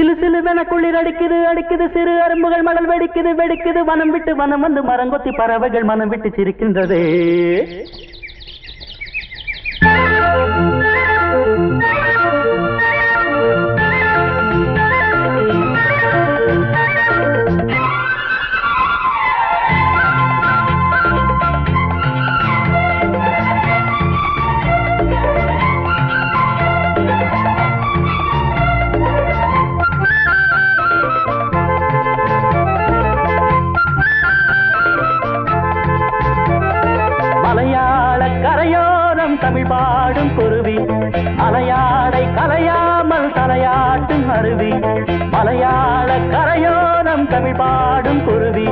சிலு சிலுவென குளிர் அடிக்குது அடிக்குது சிறு அரும்புகள் மணல் வெடிக்குது வெடிக்குது வனம் விட்டு வனம் வந்து மரங்கொத்தி பறவைகள் மனம் விட்டு சிரிக்கின்றது தமிழ் பாடும் குருவி அலையாடை கலையாமல் தலையாட்டும் அருவி மலையாள கரையோரம் தமிழ் பாடும் குருவி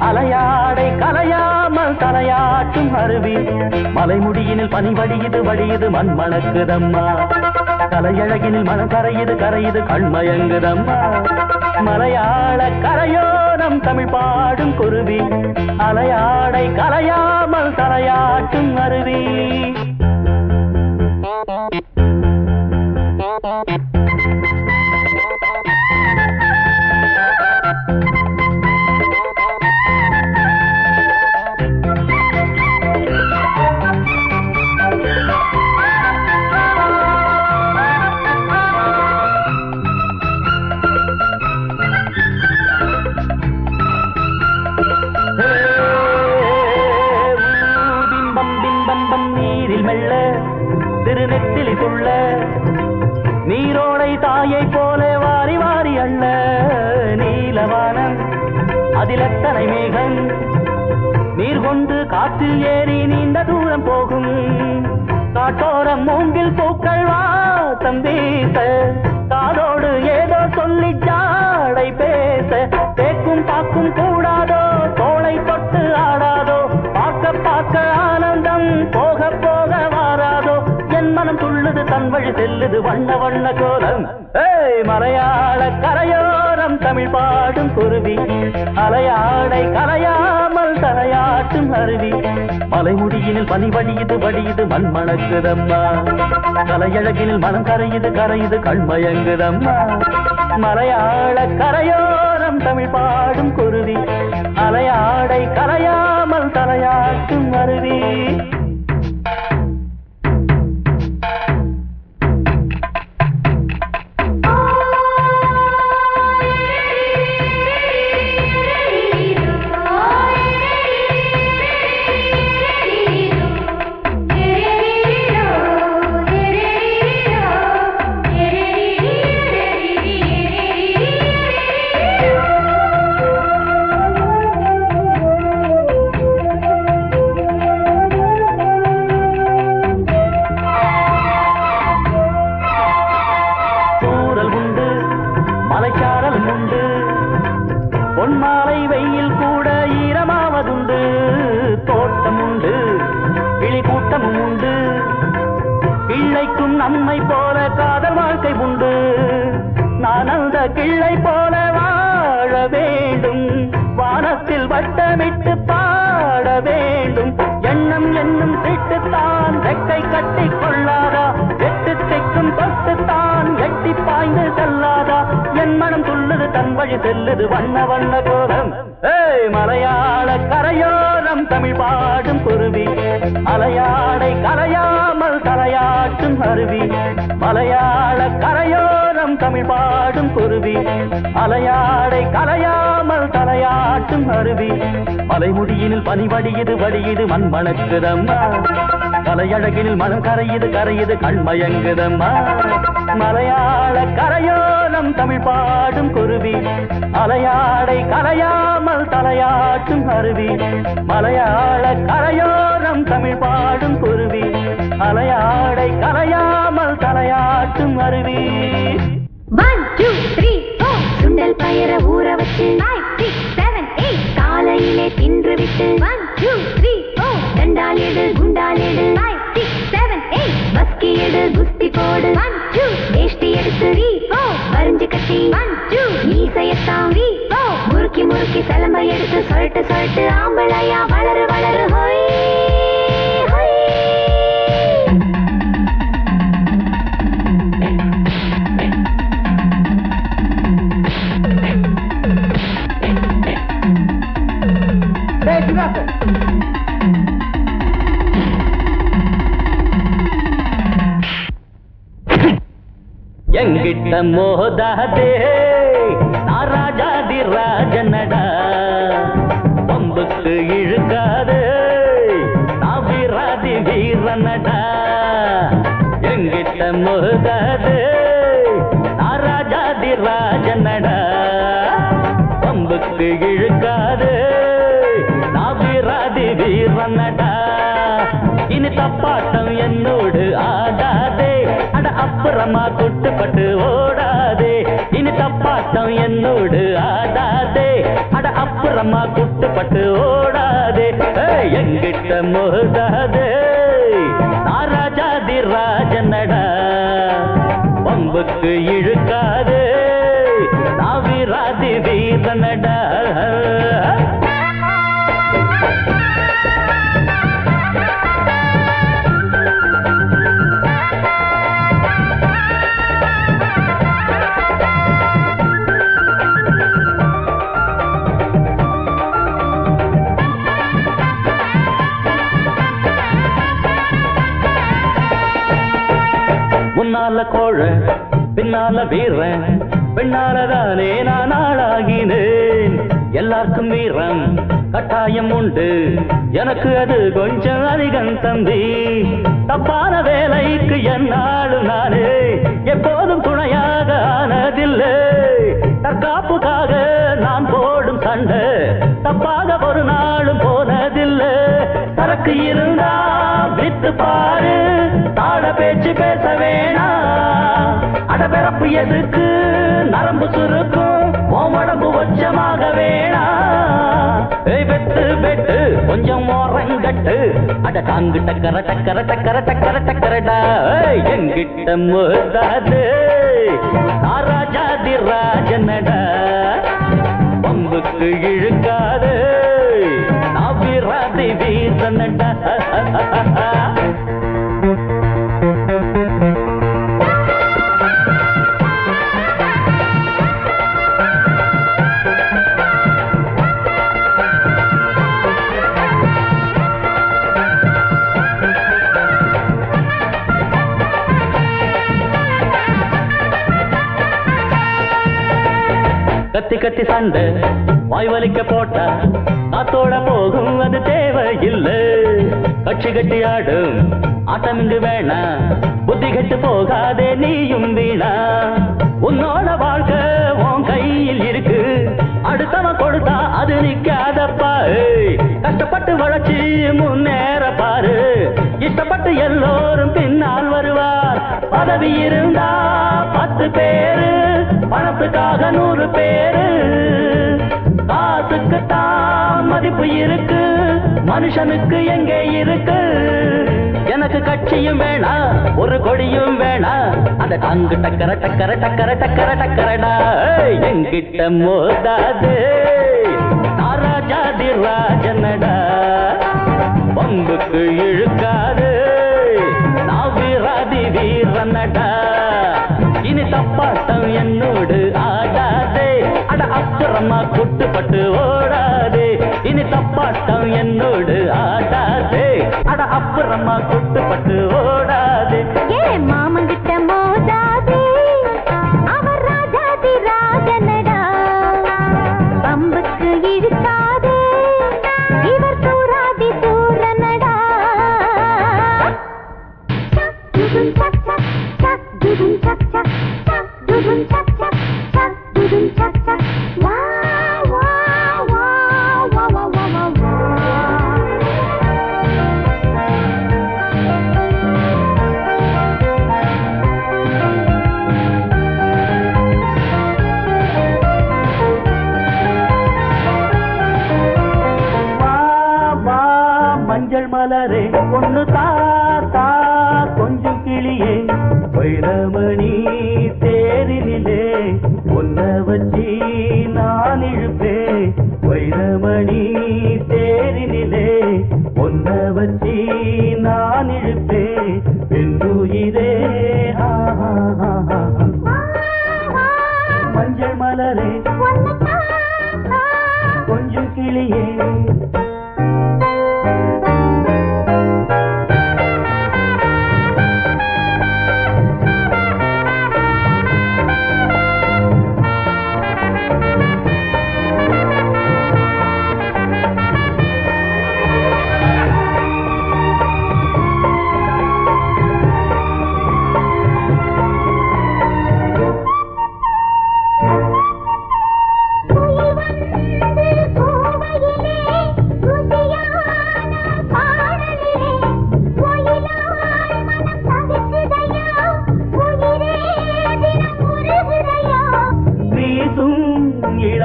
அலையாடை கலையாமல் தலையாட்டும் அருவி மலைமுடியினில் பனி வடியுது வடியுது மண் மணக்குதம்மா கலையழகினில் மனம் கரையுது கரையுது கண்மயங்குதம்மா மலையாள கரையோரம் தமிழ் பாடும் குருவி அலையாடை கலையாமல் தலையாட்டும் அருவி நீரோடை தாயை போல வாரி வாரி அள்ள நீலவானம் அதில் எத்தனை மேகம் நீர் கொண்டு காற்றில் ஏறி நீண்ட தூரம் போகும் காட்டோரம் மூங்கில் பூக்கள் வாசம் வீச காதோடு ஏதோ சொல்லி ஜாடை பேச தேக்கும் பாக்கும் கூடாதோ தோளை தொட்டு ஆடாதோ பார்க்க பார்க்க ஆனந்தம் போக போக வாராதோ என் மனம் துள்ளுது தன் வழி செல்லுது வண்ண வண்ண கோலம் மலையாள கரையோரம் தமிழ் பாடும் குருவி அலையாடை கலையாமல் தலையாட்டும் அருவி மலைமுடியினில் பனி வடியுது வடியுது மண் மணக்குதம்மா கலையழகினில் மனம் கரையுது கரையுது கண்மயங்குதம்மா மலையாள கரையோரம் தமிழ் பாடும் குருவி அலையாடை கலையாமல் தலையாட்டும் அருவி பொன்மாலை வெயில் கூட ஈரமாவதுண்டு தோட்டம் உண்டு கிளி கூட்டமும் உண்டு கிள்ளைக்கும் நம்மை போல காதல் வாழ்க்கை உண்டு நான் அந்த கிள்ளை போல வாழ வேண்டும் வானத்தில் வட்டமிட்டு பாட வேண்டும் எண்ணம் என்னும் திட்டுத்தான் ரெக்கை கட்டி கொள்ளாதா எட்டு திக்கும் தொட்டுத்தான் எட்டி பாய்ந்து செல்லாதா என் மனம் துள்ளுது தன் வழி செல்லுது வண்ண வண்ண கோலம் மலையாள கரையோரம் தமிழ் பாடும் குருவி அலையாடை கலையாமல் தலையாட்டும் அருவி மலையாள கரையோரம் தமிழ் பாடும் குருவி அலையாடை கலையாமல் தலையாட்டும் அருவி மலைமுடியினில் பனி வடியுது வடியுது மண் மணக்குதம்மா கலையழகினில் மனம் கரையுது கரையுது கண்மயங்குதம்மா மலையாள கரையோரம் தமிழ் பாடும் குருவி அலையாடை கலையாமல் தலையாட்டும் அருவி மலையாள கரையோரம் தமிழ் பாடும் குருவி அலையாடை கலையாமல் தலையாட்டும் அருவி 1 2 3 4 சுண்டல் பயர ஊற வச்சு 5 6 7 8 காலையிலே தின்று விட்டு 1 2 3 4 தண்டால் எடு குண்டால் எடு 5 6 7 8 பஸ்கி எடு குஸ்தி போடு 1 2 வேஷ்டி எடுத்து 3 4 வரிஞ்சு கட்டி 1 2 மீசையத்தான் 3 4 முறுக்கி முறுக்கி சலம்பை எடுத்து சொல்லிட்டு சொல்லிட்டு ஆம்பளையா வளரு வளரு ஹோய் எங்கிட்ட மோதாதே நான் ராஜாதி ராஜனடா பம்புக்கு இழுக்காதே நான் வீராதி வீரனடா எங்கிட்ட மோதாதே நான் ராஜாதி ராஜனடா பம்புக்கு இழுக்காதே நான் வீராதி வீரனடா இனி தப்பாட்டம் என்னோடு ஆடாதே அட அப்புறமா குட்டுப்பட்டு ஓடாதே இனி தப்பாட்டம் என்னோடு ஆடாதே அட அப்புறமா குட்டுப்பட்டு ஓடாதே எங்கிட்ட மோதாதே நான் ராஜாதி ராஜனடா பம்புக்கு இழுக்காதே நான் வீராதி வீரனடா முன்னால கோழ பின்னால வீரன் பெண்ணாலதானே நான் ஆளாகினேன் எல்லாருக்கும் வீரம் கட்டாயம் உண்டு எனக்கு அது கொஞ்சம் அதிகம் தம்பி தப்பான வேலைக்கு என்னாலும் நானே எப்போதும் துணையாக ஆனதில்லை தற்காப்புக்காக நான் போடும் சண்டை தப்பாக ஒரு நாளும் போனதில்லை சரக்கு இருந்தா வித்து பாரு தாழ பேச்சு பேச வேணாம் அடபிறப்பு எதுக்கு நரம்பு சுருக்கும் உடம்பு வச்சமாக வேணாம் வெட்டு வெட்டு கொஞ்சம் ஓரங்கட்டு அட தாங்கு டக்கர டக்கர டக்கர டக்கர டக்கரடா எங்கிட்ட மோதாது நான் ராஜாதி ராஜனடா பம்புக்கு இழுக்காது நான் வீராதி வீரனடா கத்தி கத்தி சண்டை வாய் வலிக்க போட்டா காத்தோட போகும் அது தேவையில்லை கட்சி கட்டி ஆடும் ஆட்டம் இங்கு வேணா புத்தி கட்டு போகாதே நீயும் வீணா உன்னோட வாழ்க்கை உன் கையில் இருக்கு அடுத்தவன் கொடுத்தா அது நிக்காதப்பா கஷ்டப்பட்டு வளர்ச்சி முன்னேற பாரு இஷ்டப்பட்டு எல்லோரும் பின்னால் வருவார் பதவி இருந்தா 10 பேரு பணத்துக்காக 100 பேரு காசுக்கு தான் மதிப்பு இருக்கு மனுஷனுக்கு எங்கே இருக்கு எனக்கு கட்சியும் வேணா ஒரு கொடியும் வேணா அந்த தாங்கு டக்கர டக்கர டக்கர டக்கர டக்கரடா எங்கிட்ட மோதாது நான் ராஜாதி ராஜனடா பம்புக்கு இழுக்காது நான் வீராதி வீரனடா இனி தப்பாட்டம் என்னோடு ஆடாதே அட அப்புறமா குட்டுப்பட்டு ஓடாதே இனி தப்பாட்டம் என்னோடு ஆடாதே அட அப்புறமா குட்டுப்பட்டு ஓடாதே மாமங்கிட்ட மோதாதே அவர் ராஜாதி ராஜனடா பம்புக்கு இழுக்காதே இவர் சூராதி சூரனடா மஞ்சள் மலரே பொண்ணு தாத்தா கொஞ்சம் கிளியே வைரமணி தேரிலே ஒன்ன வச்சி நான் இழுப்பே வைரமணி தேரிலே ஒன்ன வச்சி நான் இழுப்பே பெண்ணுயிரே மஞ்சள் மலரே கொஞ்சம் கிளியே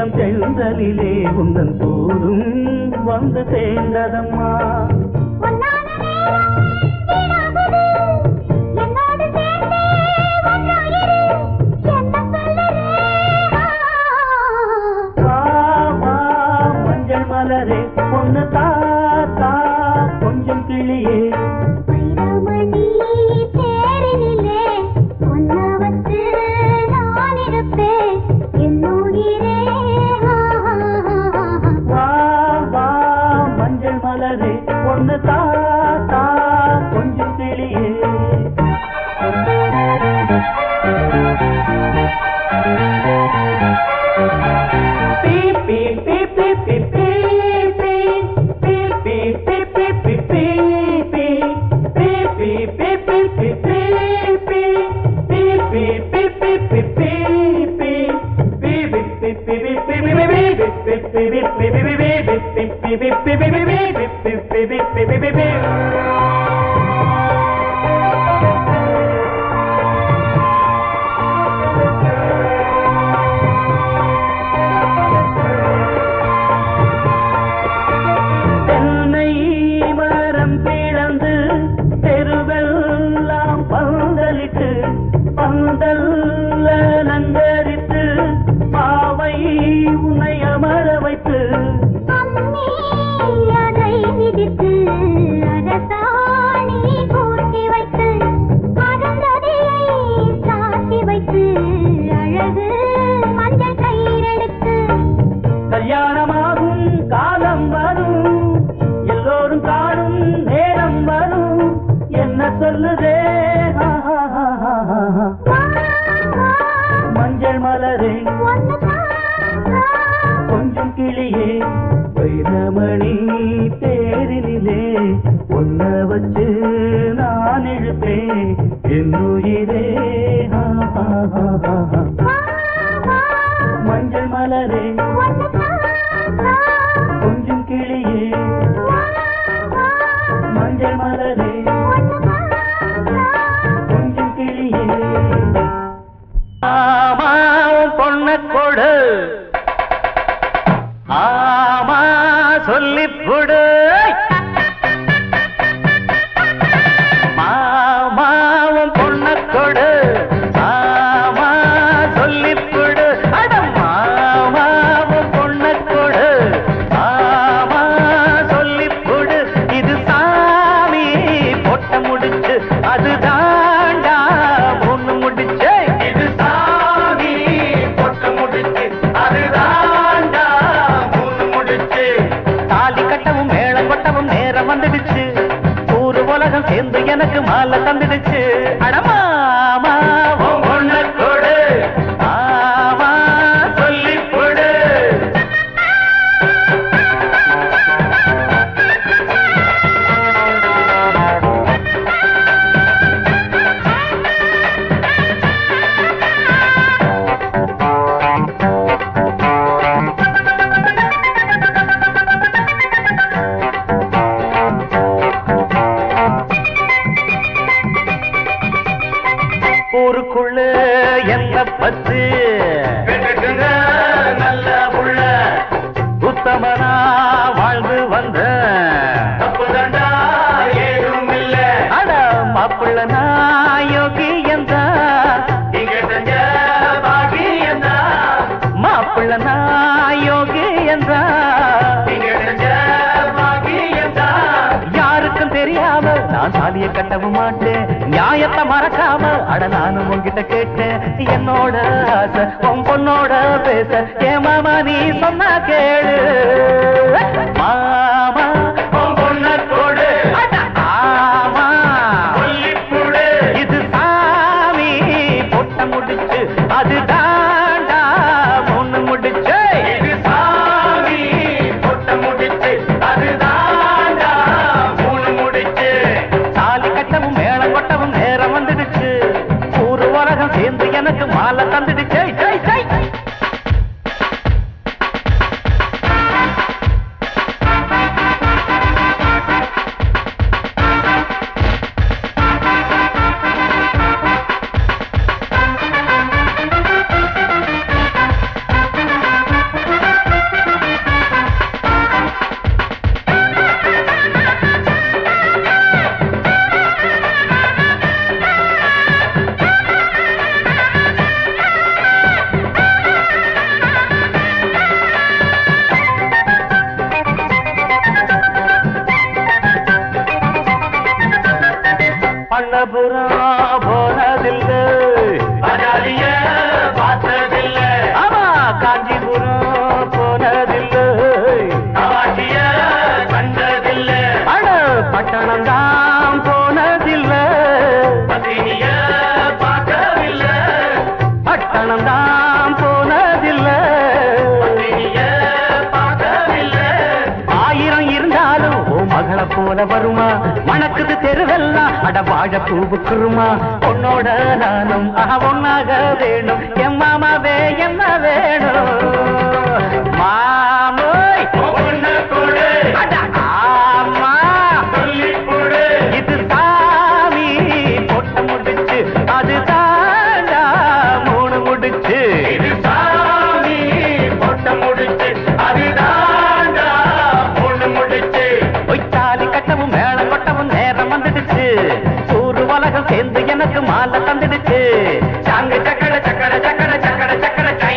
இளம் செந்தலிலே உந்தன் போதும் வந்து சேர்ந்ததம்மா மஞ்சள் மலரே பொண்ணு தாத்தா கொஞ்சம் கிளியே பொண்ணு தாத்தா கொஞ்சம் கிளியே கல்யாணமாகும் காலம் வரும் எல்லோரும் காணும் நேரம் வரும் என்ன சொல்லுதே மஞ்சள் மலரே கொஞ்சம் கிளியே வைரமணி தேரிலே ஒன்ன வச்சு நான் இழுப்பேன் என்னுயிரே மஞ்சள் மலரே கொஞ்சம் கிளியே மஞ்சள் மலரே கொஞ்சம் கிளியே ஆமா பொண்ண கொடு ஆமா சொல்லிப்புடு மாமாவும் பொண்ண கொடு ஆமா சொல்லிப்புடு அது தாண்டா பொண்ணு முடிச்சு இது சாமி பொட்ட முடிச்சு அது தாண்டா பொண்ணு முடிச்சு தாலி கட்டவும் மேள கொட்டவும் நேரம் வந்துடுச்சு ஊரு உலகம் சேர்ந்து எனக்கு மாலை தந்துடுச்சு அடமாமா பொண்ணு கொடு ஆமா சொல்லி கொடு ஊருக்குள்ள எந்த பத்து நல்ல புள்ள உத்தமனா வாழ்ந்து வந்த தப்பு தண்டா ஏதும் இல்ல அட மாப்பிள்ள நாயோகி எந்த இங்க செஞ்ச பாகி எந்த மாப்பிள்ள நாயோகி எந்த இங்க செஞ்ச பாகி எந்த யாருக்கும் தெரியாம நான் சாலிய கட்டவும் மாட்டேன் நியாயத்தை மறக்காம அட நானும் உன்கிட்ட கேட்டேன் என்னோட ஆசை உன் பொண்ணோட பேச ஏ மாமா நீ சொன்னா கேளு மாமா உன் பொண்ண கொடு ஆமா சொல்லிப்புடு இது சாமி பொட்ட முடிச்சு அது தாண்டா பொண்ணு முடிச்சு இது சாமி பொட்ட முடிச்சு அது தாண்டா பொண்ணு முடிச்சு தாலி கட்டவும் மேள கொட்டவும் நேரம் வந்துடுச்சு ஊரு உலகம் சேர்ந்து எனக்கு மாலை தந்துடுச்சு ஜெய் ஜெய் மனந்தான் போனதில்லை ஆயிரம் இருந்தாலும் ஓ மகளை போல வருமா மணக்குது தெருவெல்லாம் அட வாழ பூவுக்குருமா உன்னோட நானும் ஒன்னாக வேணும் எம்மாமாவே என்ன வேணும் மாமோய் ஆமா இது சாமி பொட்ட முடிச்சு அது தாண்டா மூணு முடிச்சு இது சாமி பொட்ட முடிச்சு அது தாண்டா மூணு முடிச்சு ஒய்ச்சாலி கட்டவும் மேளம் கொட்டவும் நேரம் வந்துடுச்சு சூறு உலகம் சேர்ந்து எனக்கு மாலை தந்துடுச்சு சாங்க சக்கட சக்கட சக்கட சக்கட சக்கட சை